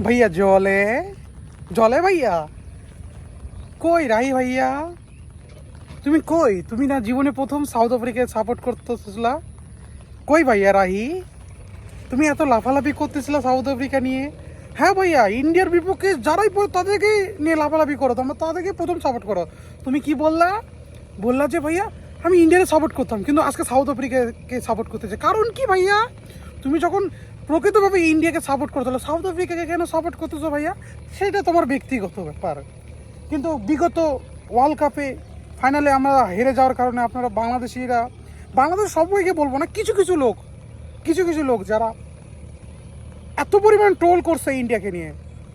ভাইয়া জলে জলে ভাইয়া কই রাহি ভাইয়া, তুমি কই? তুমি না জীবনে প্রথম সাউথ আফ্রিকায় সাপোর্ট করতেছিলা? কই ভাইয়া রাহি, তুমি এত লাফালাফি করতেছিলা সাউথ আফ্রিকা নিয়ে? হ্যাঁ ভাইয়া, ইন্ডিয়ার বিপক্ষে যারাই পড়ে তাদেরকে নিয়ে লাফালাফি করো, তোমরা তাদেরকে প্রথম সাপোর্ট করো। তুমি কি বললা? বললা যে ভাইয়া আমি ইন্ডিয়াকে সাপোর্ট করতাম, কিন্তু আজকে সাউথ আফ্রিকাকে সাপোর্ট করতেছে। কারণ কি ভাইয়া? তুমি যখন প্রকৃতভাবে ইন্ডিয়াকে সাপোর্ট করতে হলো, সাউথ আফ্রিকাকে কেন সাপোর্ট করতেছো ভাইয়া? সেটা তোমার ব্যক্তিগত ব্যাপার। কিন্তু বিগত ওয়ার্ল্ড কাপে ফাইনালে আমরা হেরে যাওয়ার কারণে আপনারা বাংলাদেশিরা, বাংলাদেশ সবাইকে বলবো না, কিছু কিছু লোক যারা এত পরিমাণ ট্রোল করছে ইন্ডিয়াকে নিয়ে,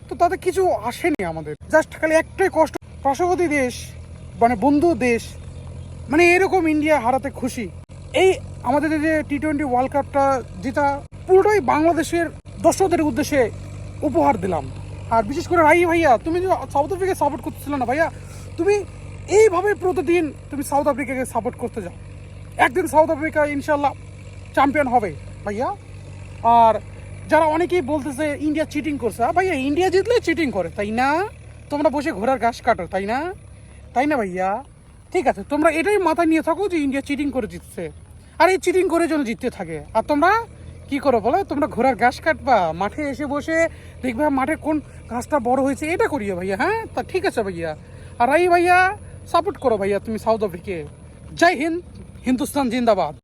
তো তাদের কিছু আসেনি। আমাদের জাস্ট খালি একটাই কষ্ট, পার্শ্ববর্তী দেশ মানে বন্ধু দেশ, মানে এরকম ইন্ডিয়া হারাতে খুশি। এই আমাদের যে T20 ওয়ার্ল্ড কাপটা যেটা পুরোটাই বাংলাদেশের দর্শকদের উদ্দেশ্যে উপহার দিলাম। আর বিশেষ করে রাই ভাইয়া, তুমি যে সাউথ আফ্রিকাকে সাপোর্ট করতেছিলে না ভাইয়া, তুমি এইভাবে প্রতিদিন তুমি সাউথ আফ্রিকাকে সাপোর্ট করতে যাও, একদিন সাউথ আফ্রিকা ইনশাল্লাহ চ্যাম্পিয়ন হবে ভাইয়া। আর যারা অনেকেই বলতেছে ইন্ডিয়া চিটিং করছে, ভাইয়া ইন্ডিয়া জিতলে চিটিং করে তাই না? তোমরা বসে ঘোড়ার ঘাস কাটো তাই না? তাই না ভাইয়া? ঠিক আছে, তোমরা এটাই মাথায় নিয়ে থাকো যে ইন্ডিয়া চিটিং করে জিতছে, আর এই চিটিং করে যেন জিততে থাকে। আর তোমরা কি করো বলো? তোমরা ঘোড়ার ঘাস কাটবা, মাঠে এসে বসে দেখবে মাঠে কোন ঘাসটা বড় হয়েছে, এটা করিও ভাইয়া। হ্যাঁ, তা ঠিক আছে ভাইয়া। আর এই ভাইয়া সাপোর্ট করো ভাইয়া তুমি সাউথ আফ্রিকাকে। জয় হিন্দ, হিন্দুস্তান জিন্দাবাদ।